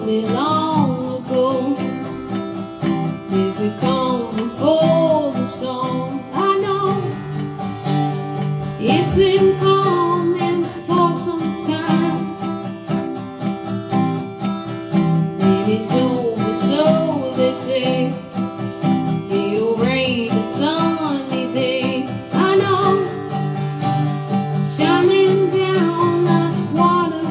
me long ago. Is it calm before the storm? I know it's been coming for some time. It is over, so they say. It'll rain a sunny day. I know, shining down like water.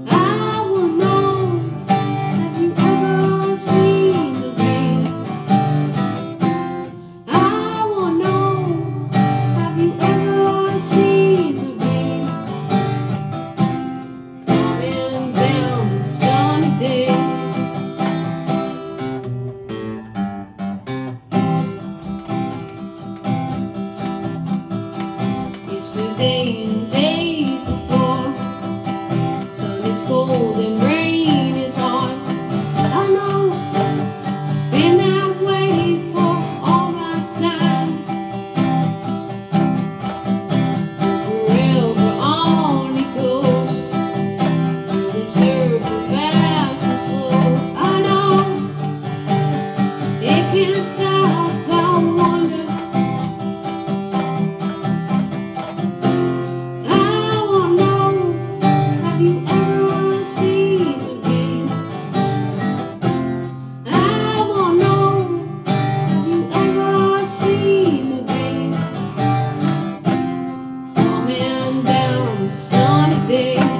I will know. Have you ever seen the rain? I will know. Have you ever seen the rain? Coming down a sunny day. Yesterday and days before, sun is cold and rain is hard. I know, been that way for all my time. Forever on it goes, through the circle fast and slow. I know, it can't stop, I wonder. Have you ever seen the rain? I wanna know. Have you ever seen the rain? Coming down a sunny day.